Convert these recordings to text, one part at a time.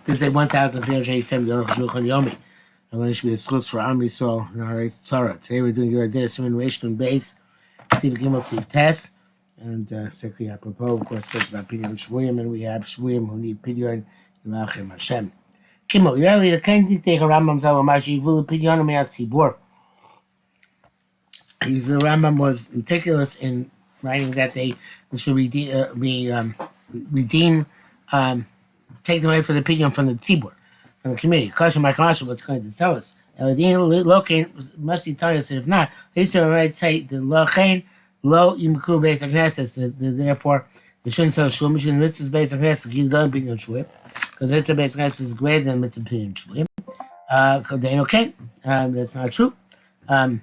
This day 1,387 Arukh HaShulchan Yomi. And when it should be a schluss for Am Yisrael and our Tzara. Today we're doing your day simulation and base. Steve Gimel, Steve Tess. And particularly apropos, of course, especially about Pidyon Shvuyim, and we have Shvuyim who need Pidyon Yerachim Hashem. Gimel, you're early, the kind of take a Rambam Zalamashi, Vulu Pidyon Meyat Tzibur. The Rambam was meticulous in writing that they should redeem, take them away for the Pidyon from the Tzibur, from the community. Kasha Makasha, what's going to tell us? Eladin must be telling us, if not, they might say the Lochain. Low Yimku basic Knesset, therefore, they shouldn't sell Shul, Mishin Mitzvah's basic Knesset, you don't be in Shul, because Mitzvah basic Knesset is greater than Mitzvah Pidyon Shul. Okay, that's not true. Ela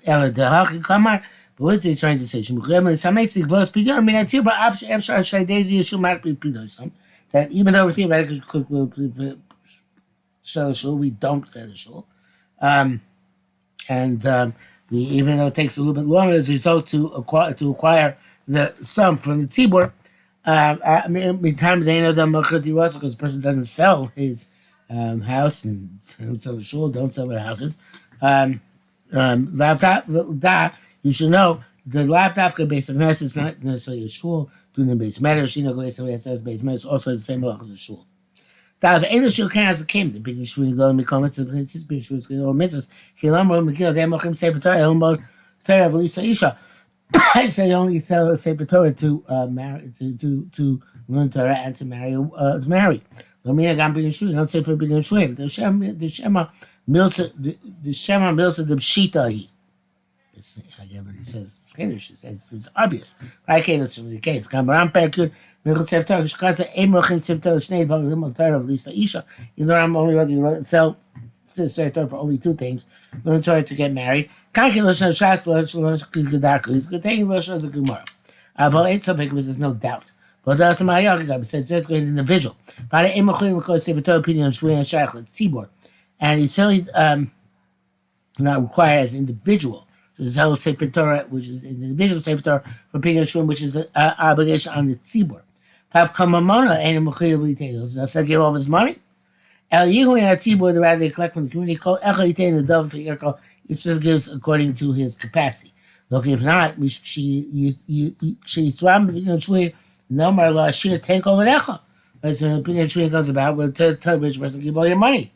Dehaki Kamar, but what's he trying to say? That even though we're theoretically could sell Shul, we don't sell the Shul. Even though it takes a little bit longer as a result to acquire the sum from the tzibur, time they know that because the person doesn't sell his house and don't sell the shul, don't sell their houses. You should know the lavdafka base of Knesset is not necessarily a shul. Doing the base matters, says base matters also has the same law as a shul. Dav Ela Shul can as the king, the big Shul go and become it's big Shul or mitzvahs. Kilamro Megillah they mochim Sefer Torah Elmo Torah of Lisa Isha. So you only sell a Sefer Torah to marry to learn Torah and to marry. Lomina Gam Big Shul don't say for Big Shul. The Shema Milsa the Pshita. It says Kiddush. It says it's obvious. I can't it's really the case. Kamaram Perkud, Michel Sefer Torah, Shkaza, Emochim Sefer Torah, Shnei Valim Torah of Lisa Isha. You know I'm only ready to sell Sefer Torah for only two things. Learn Torah to get married. Kanki Lashon Shas Lashon Kedarku. He's going to take Lashon of the Gemara. Avo ain't so big because there's no doubt. But that's my Yagagab. It says it's going to individual. But Emochim because Sefer Torah opinion on Shvui and Shach Tzibor. And he's certainly not required as an individual. The Zel Sefer Torah, which is an individual Sefer Torah, for Pidyon Shvuyim, which is an obligation on the Tzibur. Pav Kamamona and Mechayev L'Yitein. Does that give all his money? El Yehu and Tzibur, the rather they collect from the community, called Echa Yitein the Dove for Yerko, which just gives according to his capacity. Look, if not, she swam Pidyon Shvuyim, no more la shir tank over Echa. That's when Pidyon Shvuyim comes about. We'll tell the rich person give all your money.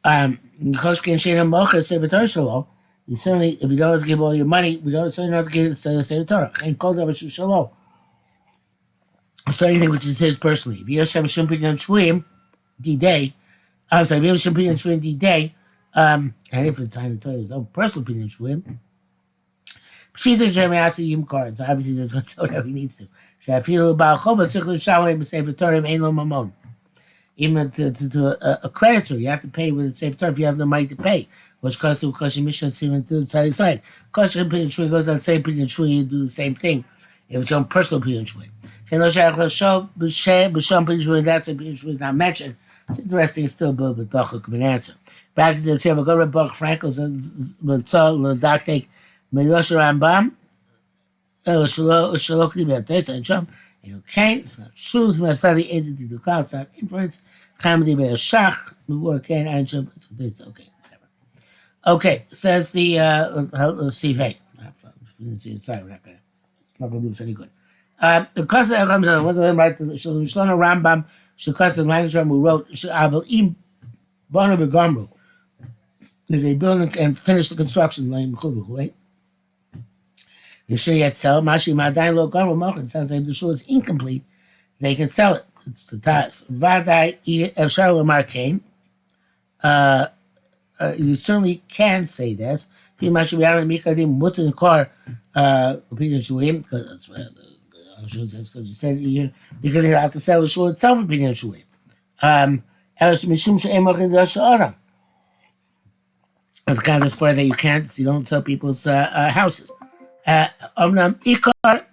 You certainly, if you don't have to give all your money, we don't certainly have to give Sefer Torah. And called over Shalom. So anything which is his personally. If you have Shum Pidyon Shvuyim, D-Day, if you have Shum Pidyon Shvuyim, D-Day, and if it's time to tell you his own personal Pidyon Shvuyim, Pshita Jeremiah Yim cards. Obviously, that's going to say whatever he needs to. Shafil Baal Chova Tzich Shalom Sefer Torah Ein Lo Mamon. Even to a creditor, you have to pay with the Sefer Torah if you have no money to pay. Which costs to Kosh Mishnah Sivan to the side. Kosh Pidyon Shvuyim goes on the same Pidyon Shvuyim, you do the same thing. If it's your own personal Pidyon Shvuyim. And Lo Shach L'Shov B'Shem Pidyon Shvuyim, that's Pidyon Shvuyim is not mentioned. It's interesting, it's still a bit of a dachuk of an answer. Back to this here, we'll go to Baruch Frankel, L'Tzal L'Daktek Melosh Rambam, Shalok Libet Tesa and Shom. You can't, it's not true, it's not slightly entity to call, it's not inference. Chamdi Be'ashach, Mevor Ken and Shom, it's okay. Okay, says the Steve Hay. Didn't see inside, we're not going to do us any good. The Kasa Elcham, what's the name right? Shlomo Rambam, Shekasa language who wrote, Avalim Bono V'Gomru. They build and finish the construction, right? You should yet sell Mashi Madain Lo Gomru Mochin. Sounds like the shul is incomplete. They can sell it. It's the task. Vadai Efshar Lamar Kane. You certainly can say this. Because you said because you have to sell the shul itself in Pidyon Shvuyim. As kind of for that you can't, you don't sell people's houses. But the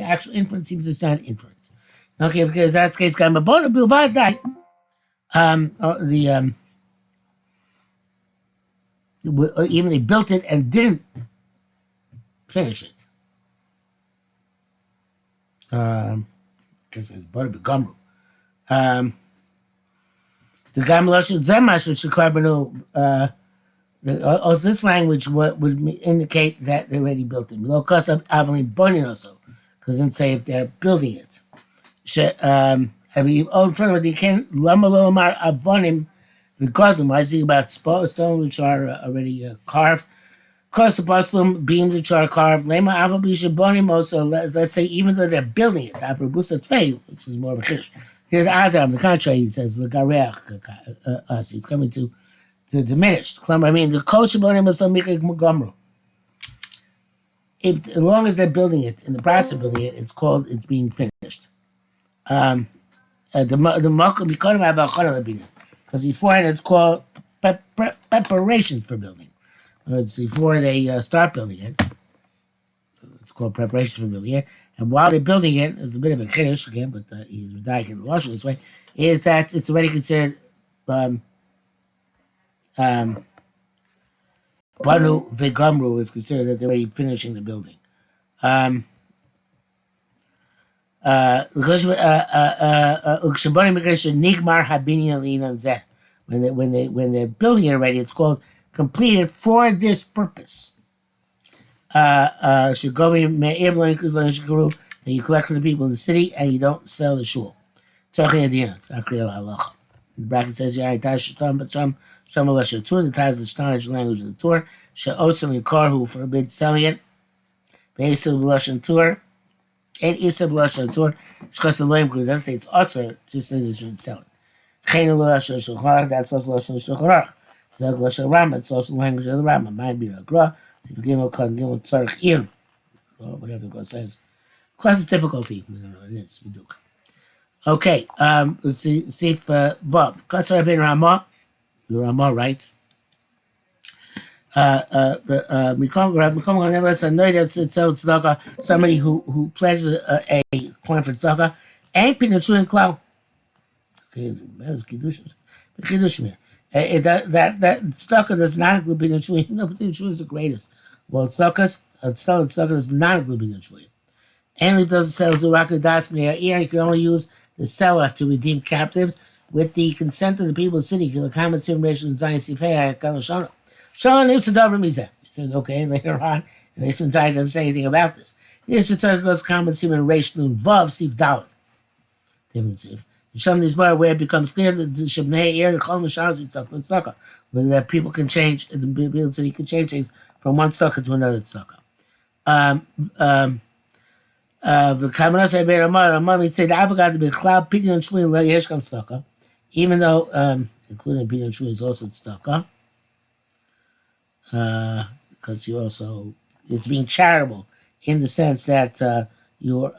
actual inference seems it's not inference. Okay, because that's the case. Even they built it and didn't finish it. Because it's Bar Begumru. The Gamalosha Zemash, which the also this language would indicate that they already built it. Below cost of Avalin Bonin also, because then say if they're building it. Have you old friend what you can Lamalomar Avonim Vigodum? I think about stone which are already carved. Cross the Muslim beams which are carved. Lema Avabisha Bonim also, let's say even though they're building it, Avrabusa Tvei, which is more of a chish. Here's Adam, the contrary, he says, Lagareach, it's coming to diminish. I mean, the kosher bonim is Montgomery. If as long as they're building it, in the process of building it, it's being finished. The makom bikonim avachon labina, because beforehand it's called preparations for building. It's before they start building it. It's called preparations for building it. And while they're building it, it's a bit of a kiddush again, but he's medayik in the lashon this way, is that it's already considered Banu Vegamru is considered that they're already finishing the building. When they're building it already, it's called completed for this purpose. That you collect from the people in the city and you don't sell the shul. The bracket says, the ties the Spanish language of the Torah, She'osam Yikar, who forbids selling it, Be'esel B'Lashon Torah, and Isab B'Lashon Torah, Shkas Elohim, because it doesn't say it's usher, just says it shouldn't sell it. Chen Elohim Shulchan, that's also Lashon Shulchan. Zog Lashon Rama, it's also the language of the Rama. Might be a gra, so if you give Gimel Tzarech Ir, or whatever the God says. Causes difficulty. We don't know what it is. We do. Okay, let's see. Sif Vav. Katzar ben Ramah. The Ramah writes. Somebody who pledges a coin for tzedakah ain't putting a in cloud. Okay, that's kiddush. That tzedakah does not include pidyon shvuyim. No, pidyon shvuyim is the greatest. Well, tzedakah does not include pidyon shvuyim. And if it doesn't sell Zuraka Das Meir, you can only use the seller to redeem captives with the consent of the people of the city. He says, okay, later on, and Nation Zion doesn't say anything about this. This is goes common Simon Reish Nun Vav Sif Dalit. Different Sif. In some of these bar where it becomes clear that the Shabnei Air, the Chol Mashaz, whether that people can change, the people of the city can change things from one tzedakah to another tzedakah. Even though including pidyon shvuyim is also tzedakah, because you also it's being charitable in the sense that you're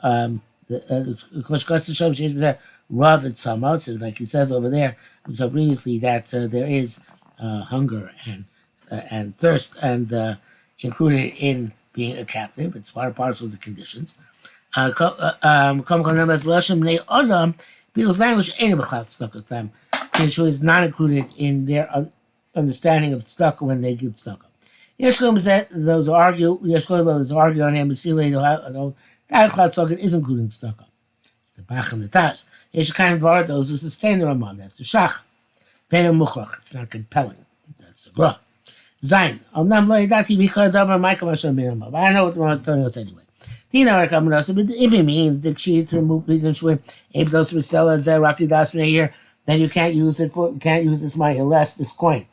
rav and samot, so like he says over there, so previously that there is hunger and thirst and included in being a captive. It's part and parcel of the conditions. People's language ain't about tzedakah time. Pidyon is not included in their understanding of tzedakah when they give tzedakah. Yeshkolom is that those argue. Yeshkolom is argue on him. Basile tzedakah is included in tzedakah. The bach and the tas. Yesh kind of bar those is the standard among. That's the shach. Venom muchrach. It's not compelling. That's the gra. Zayin. Amnam lo yadati b'chad davar ma'ikam Hashem b'namah. But I know what the Ramah is telling us anyway. But if it means the kshir to remove pidyon shvuyim, if those who sell a zeraki das here, then you can't use it for. You can't use this money unless this coin.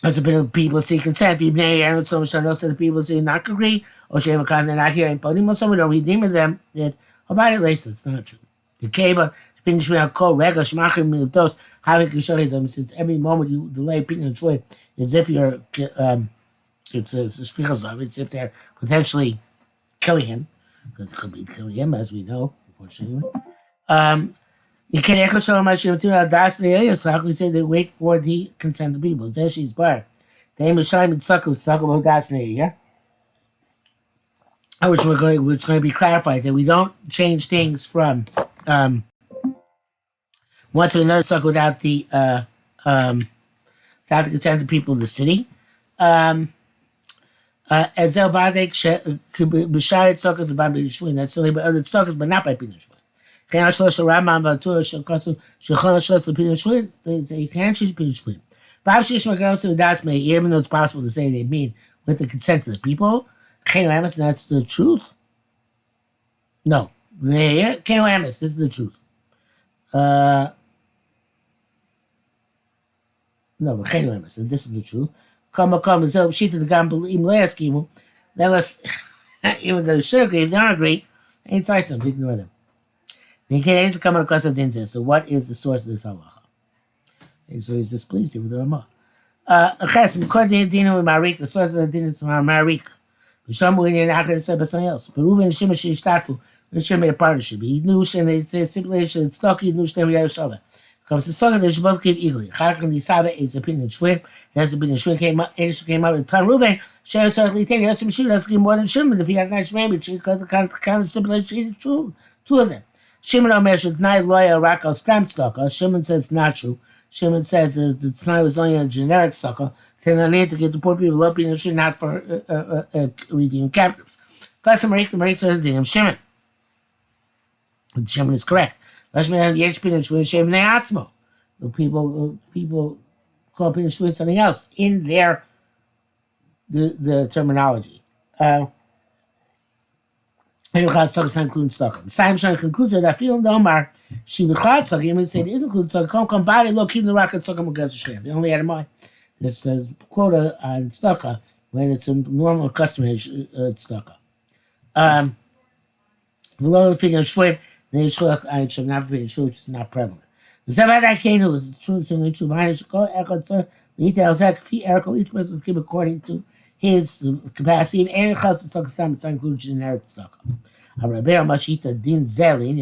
As a bit of people see consent, even and so much else the people see not agree, or shame because they're not here and putting most someone don't redeem them that about it later. It's not true. The cable pidyon shvuyim called regular shmachim those having to show them since every moment you delay pidyon shvuyim as if you're it's if they're potentially killing him, because it could be killing him, as we know, unfortunately. You can echo Shalom Hashem to Das Le'ayas. How can we say they wait for the consent of people? Zeshi's bar. The aim of Shalom and Tzedakah is talk about Das Le'ayas, yeah? Which going to be clarified that we don't change things from one to another tzedakah without the consent of people in the city. As Elvadek Bishayat Suckers about Pidyon Shvin. That's only by other suckers, but not by Pidyon Shvin. Can I shlosh a Rambam Batur Shakasu Shachon Shlosh the Pidyon Shvin? They say you can't choose Pidyon Shvin. Five Shish Magaros Das may, even though it's possible to say they mean with the consent of the people. Chen Lamas, that's the truth. No. Chen Lamas, this is the truth. No, but Chen Lamas, this is the truth. Come, so Shita the Gam Im Leaskimu. That was, even though they should agree, if they don't agree, ain't like them, ignore them. So what is the source of this halacha? And so he's displeased here with the Ramah. The source of the din is from Marik. Shamu in Achad said by something else. But Reuven and Shimon Shishtarfu, and Shimon made a partnership. He knew Shem, they say stipulation, it's stocky, he knew Shem Yerushalva. Comes to Soga, they should both give equally. Chark and Isaba is opinion Shwim. That's opinion Shwim came up, and came up with Tan Reuven. Share certainly take us some shoot, that's give more than Shimon. If he had not Shemay, because the kind of stipulation, two of them. Shimon Omer should not loyal Rako stamp stalker. Shimon says not true. Shimon says the Tzna was only a generic stalker. Then need to get the poor people up in the not for redeeming captives. Custom Marik says the name Shimon. And Shimon is correct. Lashman Yeshpin and Shwin Shimon Atzmo. The people call Pin and Shwin something else in their the terminology. And Simon Shana concludes that I feel no more. She would say it isn't included. So come body look keep the rocket sucker against the They only had in mind this quota on stucca when it's a normal customary stucca. Below the figure of Shwim, then I should not be true, which is not prevalent. The Zavada Kenu is true, so true. I should go echo, sir. The details that each person was given according to his capacity, and it's included generic stucca. Rabbeinu Mashita Din Zeli,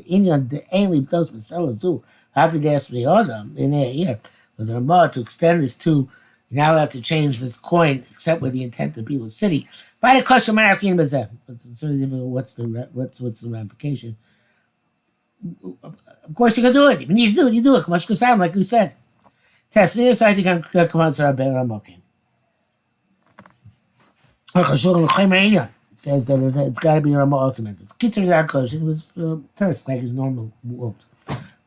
Indian the only those with Salazu, how could they ask the other in their ear? But the Ramah to extend this to, you're not allowed to change this coin except with the intent of people's city. By the question, what's the ramification? Of course, you can do it. If you need to do it, you do it. Like we said. Test I think I'm come on to Rabbeinu Ramah. Arukh HaShulchan says that it's got to be Ramah ultimate. It's Kitzur Yarkosh. It was thirst like his normal world.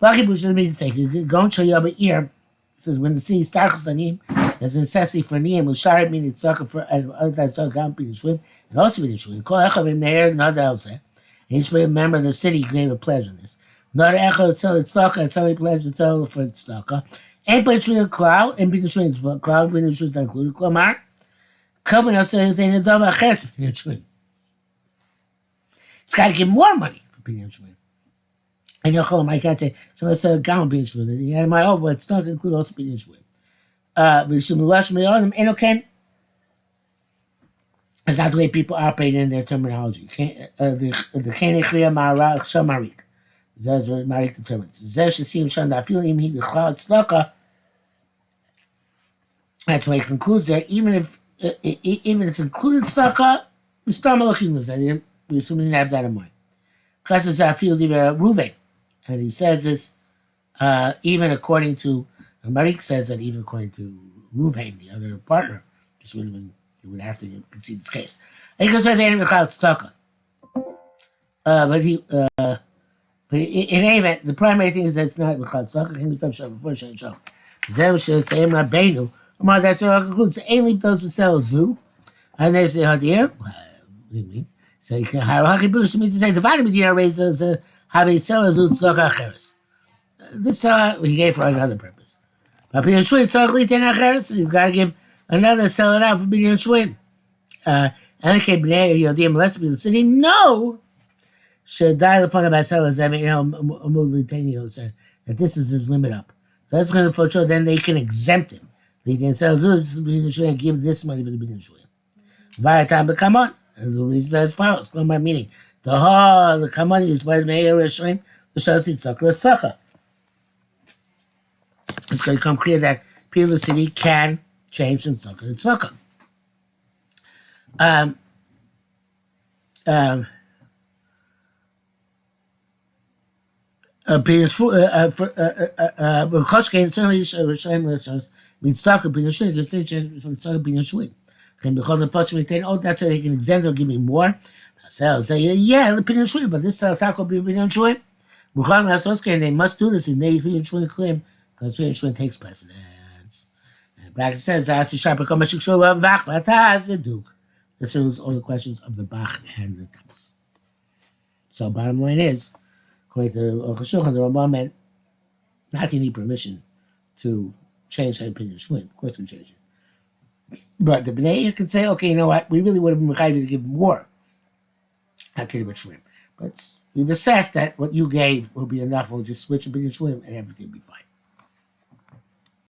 Vakibush doesn't mean to say, go and show you up ear. It says, when the city starts Lanim, there's a necessity for Niyam, which Shari meaning it's talking for other times, so Gam be the Shwim, and also be the Shwim. Call Echavim Neher, not else. And each member of the city gave a pledge on this. Not Echo, it's Tzlaka, it's only pledge to tell for Tzlaka. And by Shwim cloud, and be the Shwim cloud, when the Shwim is included. Klamar, coming out saying the Dava Ches, be the Shwim. It's got to give more money for Pinyan Shwim. And you'll call him, I can't say, so it's a gown being Shwim. And my own, but stuff include also being Shwim. And okay, it's not the way people operate in their terminology. The Kenechlia Mara Shamarik. That's what Marik determines. Zesh Sim Shanda feeling he cloud Slaka. That's why he concludes there, even if included Slaka, we start looking at that. We assume we didn't have that in mind. Because it's Afil Ruve. And he says this even according to Marik says that even according to Ruvain, the other partner, this would have been, he would have to concede this case. And he goes right there in the Tztaka. But in any event, the primary thing is that it's not B'chal Tztaka. Can be some show before Shem Show. Zem should say Rabbeinu. That's what I'll conclude. So ain't leave those who sell zoo. And there's the Hadir. What do you mean? So you can hire Hachibush means to say the vitamin D raises have a sell a zoo Tztaka Acheres. This he gave for another purpose. But Binyan Shwin, he's got to give another sell it out for Binyan Shwin. And I came Bnei Yodim, let's be the city. No! Should die the fun about sellers, that this is his limit up. So that's going to show then they can exempt him. They can sell Zuz, Binyan Shwin, and give this money for the Binyan Shwin. By the time to come on, as the reason as follows, meaning the come on is by the Meir Shwin, the Shas Tztaka. It's going to become clear that people of the city can change from tzedakah to tzedakah. Certainly, means tzedakah being a shwin. You can say from tzedakah being a shwin. Oh, that's how they can exempt or give me more. So say, yeah, the opinion shvuim, but this talk will be opinion shvuim. They must do this in the opinion shvuim claim because opinion shvuim takes precedence. And bracket says, "Ask the sharp become a shikshul of bach lataz v'duk." This is all the questions of the bach and the taz. So bottom line is, according to Arukh HaShulchan, the Rambam meant not to need permission to change the opinion shvuim. Of course, we can change it. But the Bnei can say, okay, you know what? We really would have been required to give more. But we've assessed that what you gave will be enough. We'll just switch opinion shvuim and everything will be fine.